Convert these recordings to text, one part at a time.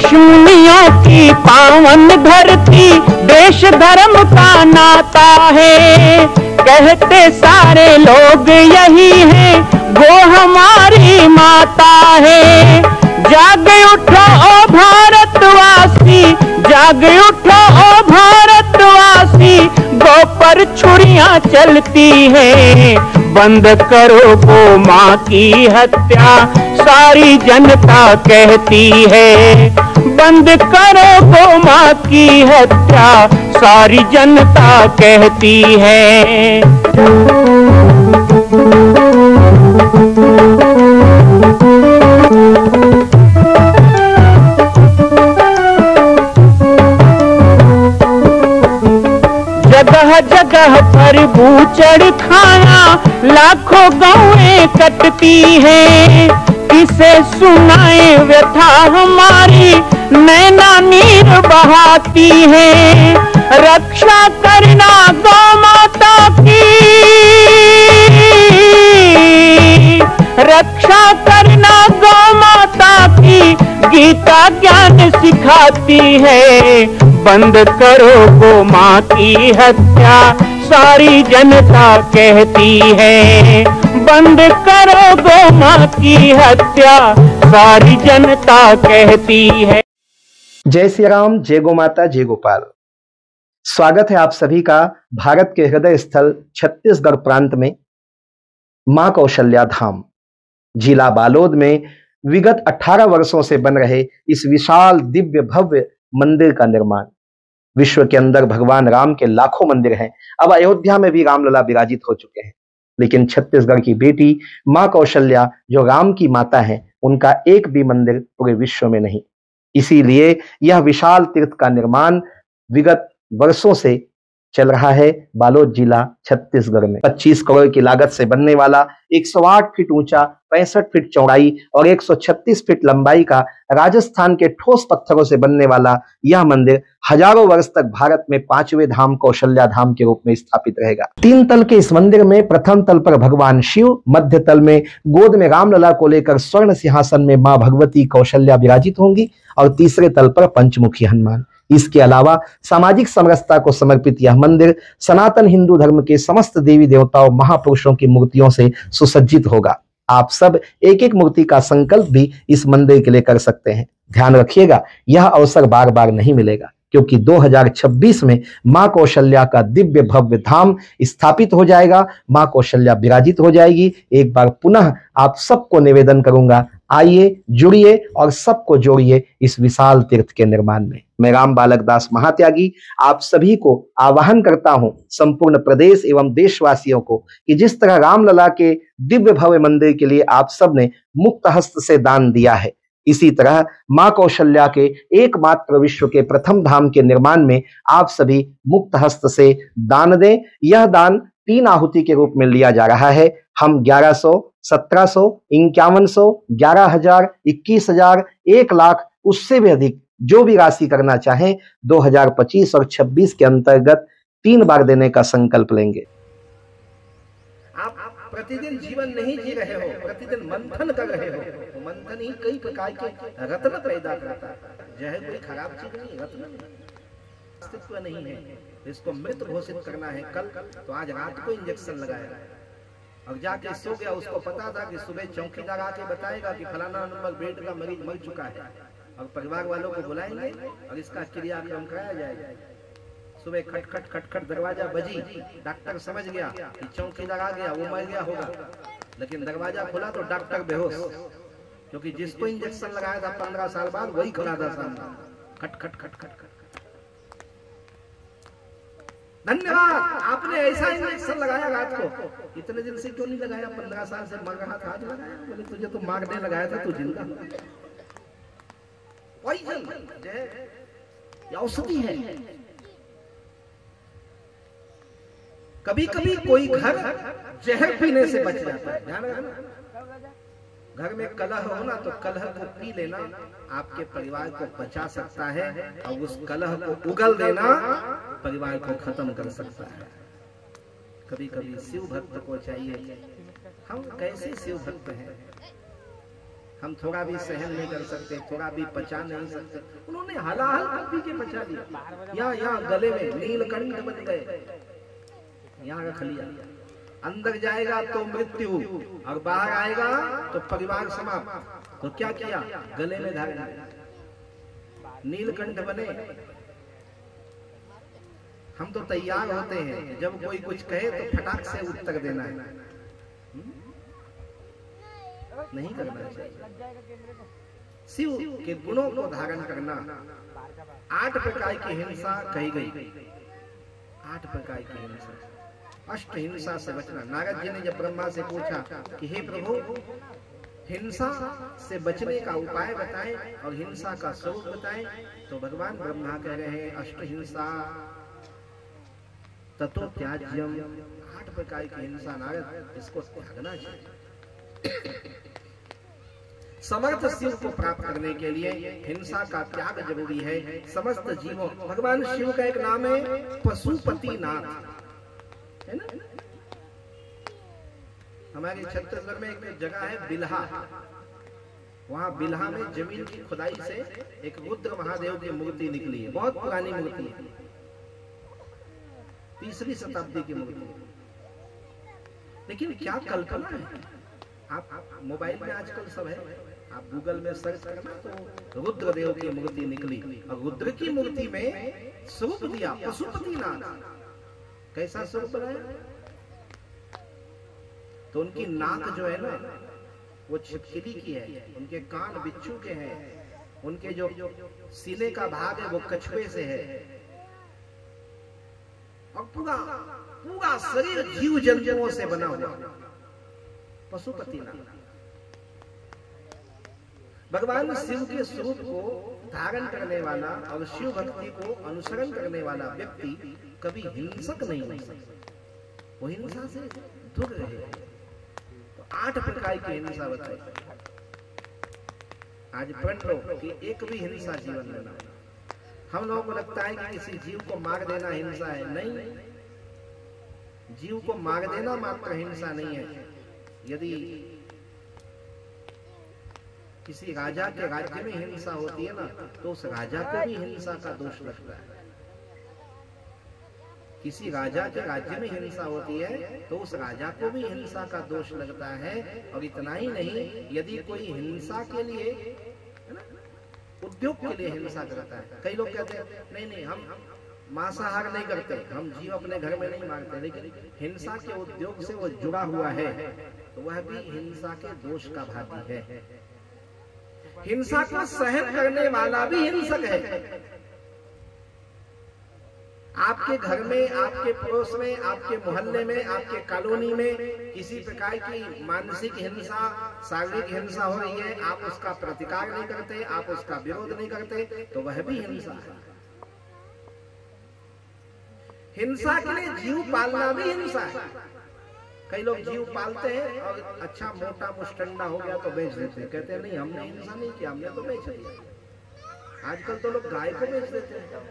ऋषिमुनियों की पावन धरती, देश धर्म का नाता है। कहते सारे लोग यही है, वो हमारी माता है। जाग उठो ओ भारतवासी, जाग उठो ओ भारतवासी, गौ पर छुरियां चलती हैं। बंद करो गो माँ की हत्या, सारी जनता कहती है। बंद करो गो माँ की हत्या, सारी जनता कहती है। जगह जगह पर बूचड़ खाना, लाखों गौएं कटती हैं। किसे सुनाए व्यथा हमारी, नैना नीर बहाती है। रक्षा करना गौ माता की, रक्षा करना गौ माता की, गीता ज्ञान सिखाती है। बंद करो गो माँ की हत्या, सारी जनता कहती है। बंद करो गो माँ की हत्या, सारी जनता कहती है। जय श्री राम, जय गो माता, जय गोपाल। स्वागत है आप सभी का भारत के हृदय स्थल छत्तीसगढ़ प्रांत में मां कौशल्या धाम जिला बालोद में विगत 18 वर्षों से बन रहे इस विशाल दिव्य भव्य मंदिर का निर्माण। विश्व के अंदर भगवान राम के लाखों मंदिर हैं। अब अयोध्या में भी रामलला विराजित हो चुके हैं, लेकिन छत्तीसगढ़ की बेटी मां कौशल्या जो राम की माता है, उनका एक भी मंदिर पूरे विश्व में नहीं। इसीलिए यह विशाल तीर्थ का निर्माण विगत वर्षों से चल रहा है बालोद जिला छत्तीसगढ़ में। 25 करोड़ की लागत से बनने वाला 108 फीट ऊंचा, 65 फीट चौड़ाई और 136 फीट लंबाई का राजस्थान के ठोस पत्थरों से बनने वाला यह मंदिर हजारों वर्ष तक भारत में 5वें धाम कौशल्या धाम के रूप में स्थापित रहेगा। 3 तल के इस मंदिर में प्रथम तल पर भगवान शिव, मध्य तल में गोद में रामलला को लेकर स्वर्ण सिंहासन में मां भगवती कौशल्या विराजित होंगी और तीसरे तल पर पंचमुखी हनुमान। इसके अलावा सामाजिक समरसता को समर्पित यह मंदिर सनातन हिंदू धर्म के समस्त देवी देवताओं महापुरुषों की मूर्तियों से सुसज्जित होगा। आप सब एक एक मूर्ति का संकल्प भी इस मंदिर के लिए कर सकते हैं। ध्यान रखिएगा, यह अवसर बार बार नहीं मिलेगा, क्योंकि 2026 में मां कौशल्या का दिव्य भव्य धाम स्थापित हो जाएगा। मां कौशल्या विराजित हो जाएगी। एक बार पुनः आप सबको निवेदन करूंगा, आइए, जुड़िए और सबको जोड़िए इस विशाल तीर्थ के निर्माण में। मैं राम बालक दास महात्यागी आप सभी को आह्वान करता हूं, संपूर्ण प्रदेश एवं देशवासियों को, कि जिस तरह रामलला के दिव्य भव्य मंदिर के लिए आप सब ने मुक्त हस्त से दान दिया है, इसी तरह मां कौशल्या के एकमात्र विश्व के प्रथम धाम के निर्माण में आप सभी मुक्त हस्त से दान दें। यह दान 3 आहुति के रूप में लिया जा रहा है। हम 1100, 1700, 5100, 11,000, 21,000, 1 लाख, उससे भी अधिक जो भी राशि करना चाहें 2025 और 26 के अंतर्गत 3 बार देने का संकल्प लेंगे। आप प्रतिदिन जीवन नहीं जी रहे हो, प्रतिदिन मंथन कर रहे हो। मंथन ही कई प्रकार के रत्न पैदा करता है। जो है कोई खराब चीज नहीं, रत्न अस्तित्व नहीं है, इसको मृत घोषित करना है कल, तो आज रात को इंजेक्शन लगाया और जाके सो गया। उसको पता था कि सुबह चौकीदार आके बताएगा कि फलाना नंबर बेड का मरीज मर चुका है, और परिवार वालों को बुलाएंगे और इसका क्रियाक्रम कराया जाएगा। सुबह खट खट खट खट दरवाजा बजी, डॉक्टर समझ गया कि चौकीदार आ गया, वो मर गया होगा, लेकिन दरवाजा खुला तो डॉक्टर बेहोश, क्योंकि जिसको इंजेक्शन लगाया था 15 साल बाद वही खड़ा था सामने। खट खट खट खट खट। धन्यवाद, आपने ऐसा इंजेक्शन लगाया रात को, इतने दिन से क्यों नहीं लगाया? 15 साल से मर रहा था, आज लगाया। बोले तुझे तो मारने लगाया था, तू जिंदा औषधि है। कभी कभी कोई घर जहर पीने से बच जाता है, ध्यान रखना। घर में कलह हो ना, तो कलह को पी लेना आपके परिवार को बचा सकता है, और उस कलह को उगल देना परिवार को खत्म कर सकता है। कभी कभी शिव भक्त को चाहिए, हम कैसे शिव भक्त हैं, हम थोड़ा भी सहन नहीं कर सकते, थोड़ा भी पचा नहीं सकते। उन्होंने हलाहल कर पी के पचा लिया। यहाँ गले में नीलकंठ बन गए, यहाँ रख लिया। अंदर जाएगा तो मृत्यु और बाहर आएगा तो परिवार समाप्त। तो क्या किया, गले में धारण, नीलकंठ बने। हम तो तैयार होते हैं, जब कोई कुछ कहे तो फटाक से उत्तर देना है, नहीं करना चाहिए। शिव के गुणों को धारण करना। 8 प्रकार की हिंसा कही गई, 8 प्रकार की हिंसा, अष्ट हिंसा से बचना। नारद जी ने जब ब्रह्मा से पूछा कि हे प्रभु, हिंसा से बचने का उपाय बताएं और हिंसा का स्वरूप बताएं, तो भगवान ब्रह्मा कह रहे हैं अष्ट हिंसा ततो त्याज्यम। 8 प्रकार की हिंसा नारद, इसको त्यागना चाहिए। समर्थ शिव को प्राप्त करने के लिए हिंसा का त्याग जरूरी है। समस्त जीवों, भगवान शिव का एक नाम है पशुपतिनाथ, है ना। हमारे छत्तीसगढ़ में एक जगह है बिल्हा, वहां बिल्हा में जमीन की खुदाई से एक रुद्र महादेव की मूर्ति निकली है। बहुत पुरानी मूर्ति है, 3वीं शताब्दी की मूर्ति है। लेकिन क्या कल्पना है। आप मोबाइल में आजकल सब है, आप गूगल में सर्च करना तो रुद्र देव की मूर्ति निकली, और रुद्र की मूर्ति में स्वरूप दिया पशुपतिनाथ। कैसा स्वरूप बनाया, तो उनकी नाक जो है ना वो छिपकली की है, उनके कान बिच्छू के हैं, उनके जो सीने का भाग है वो कछुए से है, और पूरा शरीर जीव जंतुओं से बना हुआ पशुपतिनाथ। भगवान शिव के स्वरूप को धारण करने वाला और शिव भक्ति को अनुसरण करने वाला व्यक्ति कभी हिंसक नहीं हो सकता, वो हिंसा से दूर रहे। तो 8 प्रकार की हिंसा बताई। आज प्रण लो कि एक भी हिंसा जीवन में ना। हम लोगों को लगता है कि किसी जीव को मार देना हिंसा है, नहीं। जीव को मार देना मात्र हिंसा नहीं है। यदि किसी राजा के राज्य में हिंसा होती है ना, तो उस राजा को भी हिंसा का दोष लगता है। किसी राजा के राज्य में हिंसा होती है तो उस राजा को भी हिंसा का दोष लगता है। और इतना ही नहीं, यदि कोई हिंसा के लिए, उद्योग के लिए हिंसा करता है। कई लोग कहते हैं नहीं हम मांसाहार नहीं करते, हम जीव अपने घर में नहीं मारते, लेकिन हिंसा के उद्योग से वो जुड़ा हुआ है, तो वह भी हिंसा के दोष का भागी है। हिंसा को सहन करने वाला भी हिंसक है। आपके घर में, आपके पड़ोस में, आपके मोहल्ले में, आपके कॉलोनी में किसी प्रकार की मानसिक हिंसा, शारीरिक हिंसा हो रही है, आप उसका प्रतिकार नहीं करते, आप उसका विरोध नहीं करते, तो वह भी हिंसा है। हिंसा के लिए जीव पालना भी हिंसा है। कई लोग जीव पालते हैं और अच्छा मोटा मुस्टंडा हो गया तो बेच देते हैं, कहते हैं नहीं हमने हिंसा नहीं किया, हमने तो बेच दिया। आजकल तो लोग गाय को बेच देते हैं,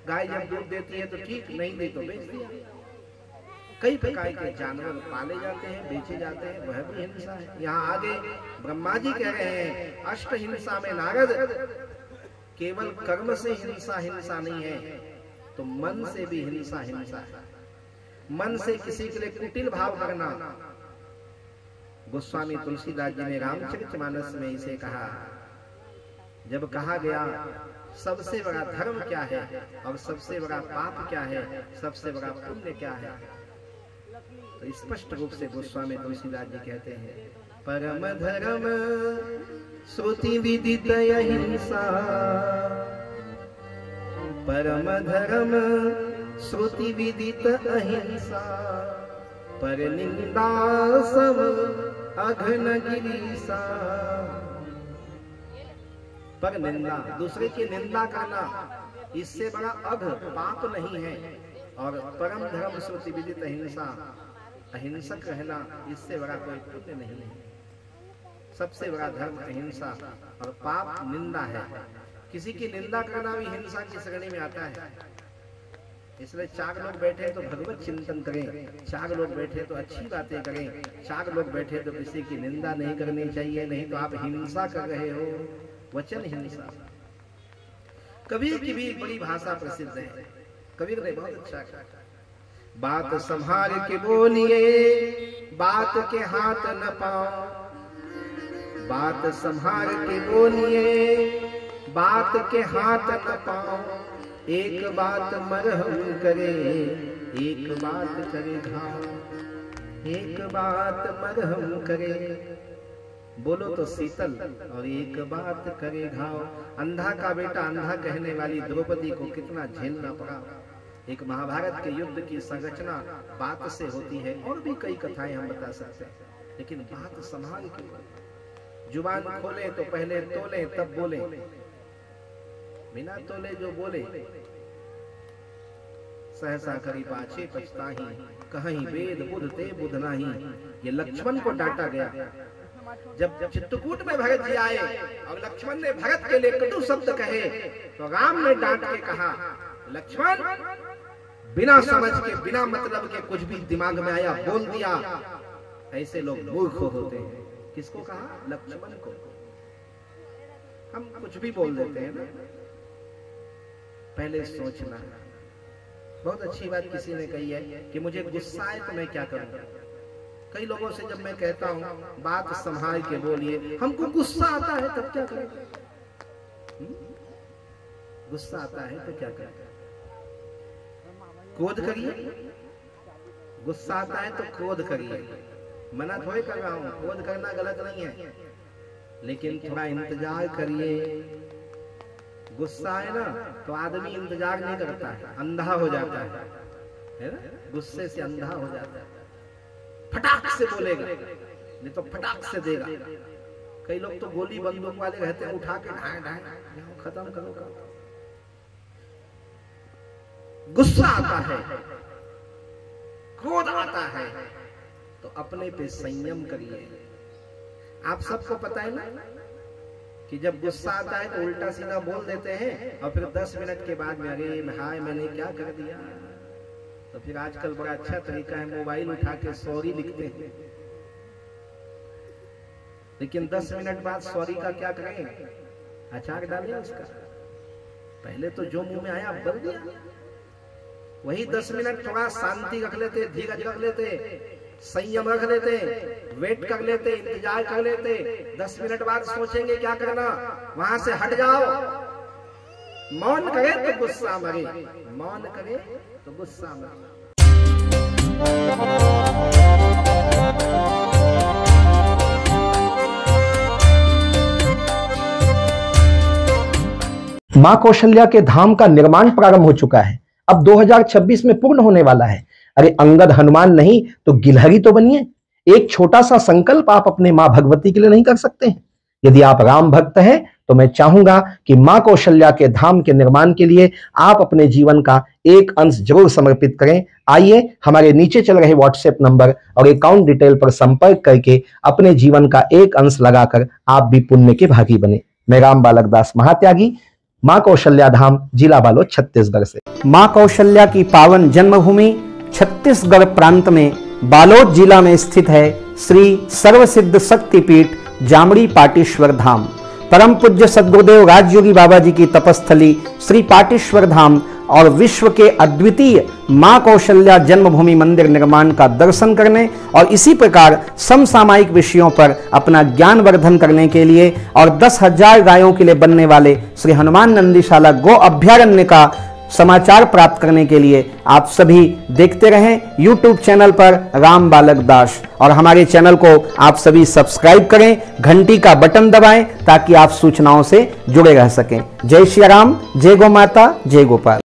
गाय जब दूध देती है तो ठीक, नहीं दी तो बेच दिया। कई प्रकार के जानवर पाले जाते हैं, बेचे जाते हैं, वह भी हिंसा है। यहाँ आगे ब्रह्मा जी कह रहे हैं अष्ट हिंसा में नारद, केवल कर्म से हिंसा हिंसा नहीं है, तो मन से भी हिंसा हिंसा है। मन से किसी के लिए कुटिल भाव करना। गोस्वामी तुलसीदास जी ने रामचरितमानस में इसे कहा। जब कहा गया सबसे बड़ा धर्म क्या है और सबसे बड़ा पाप क्या है, सबसे बड़ा पुण्य क्या है, तो स्पष्ट रूप से गोस्वामी तुलसीदास जी कहते हैं परम धर्म श्रुति विदित अहिंसा, परम धर्म श्रुति विदित अहिंसा, पर निंदा सब अघन गिरीसा। पर निंदा, दूसरे की निंदा करना, इससे बड़ा अघ पाप नहीं है। और परम धर्म श्रुति विदित अहिंसा, अहिंसक रहना, इससे बड़ा कोई पुण्य नहीं है। सबसे बड़ा धर्म अहिंसा और पाप निंदा है। किसी की निंदा करना भी हिंसा की श्रेणी में आता है। इसलिए 4 लोग बैठे तो भगवत चिंतन करें, 4 लोग बैठे तो अच्छी बातें करें, 4 लोग बैठे तो किसी की निंदा नहीं करनी चाहिए, नहीं तो आप हिंसा कर रहे हो, वचन हिंसा। कबीर की भी बड़ी भाषा प्रसिद्ध है, कबीर ने बहुत अच्छा कहा, बात संभाल के बोलिए, बात के हाथ न पाओ, बात संभाल के बोलिए, बात के हाथ न पाओ, एक बात मरहम करे, एक बात करे घाव, एक बात मरहम करे, बोलो तो शीतल और एक बात करे घाव। अंधा का बेटा अंधा कहने वाली द्रौपदी को कितना झेलना पड़ा। एक महाभारत के युद्ध की संरचना बात से होती है, और भी कई कथाएं हम बता सकते हैं, लेकिन बात संभाल के, जुबान खोले तो पहले तोले तब बोले, बिना तोले जो बोले सहसा करी पाछे पछताही, कहीं वेद बुध ते बुध नाही। ये लक्ष्मण को डांटा गया। जब चित्रकूट में भरत जी आए और लक्ष्मण ने भरत के लिए कटु शब्द कहे तो राम ने डांट के कहा, लक्ष्मण बिना समझ के बिना मतलब के कुछ भी दिमाग में आया बोल दिया। ऐसे लोग मूर्ख होते हैं। किसको कहा? लक्ष्मण को। हम कुछ भी बोल देते हैं ना, पहले सोचना। बहुत अच्छी बात किसी ने कही है कि मुझे गुस्सा आए तो मैं क्या करूं। कई लोगों से जब मैं कहता हूं बात संभाल के बोलिए, हमको गुस्सा आता है तब क्या करें? गुस्सा आता है तो क्या करें? क्रोध करिए। गुस्सा आता है तो क्रोध करिए, मना थोड़े कर रहा हूं, क्रोध करना गलत नहीं है, लेकिन थोड़ा इंतजार करिए। गुस्सा है ना तो आदमी इंतजार नहीं करता है, अंधा हो जाता है ना? गुस्से से अंधा हो जाता है। फटाक से बोलेगा नहीं तो फटाक से देगा। कई लोग तो गोली बंदूक वाले रहते हैं, उठा के ढाए ढाए खत्म करो काम। गुस्सा आता है, क्रोध आता है तो अपने पे संयम करिए। आप सबको पता है ना कि जब गुस्सा आता है तो उल्टा सीधा बोल देते हैं और फिर 10 मिनट के बाद में अरे हाय मैंने क्या कर दिया। तो फिर आजकल बड़ा अच्छा तरीका है, मोबाइल उठा के सॉरी लिखते हैं, लेकिन 10 मिनट बाद सॉरी का क्या करें? अचार डालिए उसका। पहले तो जो मुंह में आया बोल दिया। वही 10 मिनट थोड़ा शांति रख लेते, धीरज रख लेते, संयम रख लेते, वेट कर लेते, इंतजार कर लेते। 10 मिनट बाद सोचेंगे क्या करना, वहां से हट जाओ। मौन करे तो गुस्सा मरे, मौन करे तो गुस्सा मरे। मां कौशल्या के धाम का निर्माण प्रारंभ हो चुका है, अब 2026 में पूर्ण होने वाला है। अरे अंगद हनुमान नहीं तो गिलहरी तो बनिए। एक छोटा सा संकल्प आप अपने मां भगवती के लिए नहीं कर सकते हैं? यदि आप राम भक्त हैं तो मैं चाहूंगा कि मां कौशल्या के धाम के निर्माण के लिए आप अपने जीवन का एक अंश जरूर समर्पित करें। आइए हमारे नीचे चल रहे व्हाट्सएप नंबर और अकाउंट डिटेल पर संपर्क करके अपने जीवन का एक अंश लगाकर आप भी पुण्य के भागी बने। मैं राम बालक दास महात्यागी, मां कौशल्या धाम, जिला बालोद, छत्तीसगढ़ से। मां कौशल्या की पावन जन्मभूमि छत्तीसगढ़ प्रांत में बालोद जिला में स्थित है श्री सर्वसिद्ध शक्तिपीठ जामड़ी पाटेश्वर धाम। परम पूज्य सद्गुरुदेव राजयोगी बाबा जी की तपस्थली श्री पाटेश्वर धाम और विश्व के अद्वितीय मां कौशल्या जन्मभूमि मंदिर निर्माण का दर्शन करने और इसी प्रकार समसामयिक विषयों पर अपना ज्ञान वर्धन करने के लिए और 10,000 गायों के लिए बनने वाले श्री हनुमान नंदीशाला गो अभ्यारण्य का समाचार प्राप्त करने के लिए आप सभी देखते रहें YouTube चैनल पर राम बालक दास, और हमारे चैनल को आप सभी सब्सक्राइब करें, घंटी का बटन दबाएं ताकि आप सूचनाओं से जुड़े रह सकें। जय श्री राम, जय गौ माता, जय गोपाल।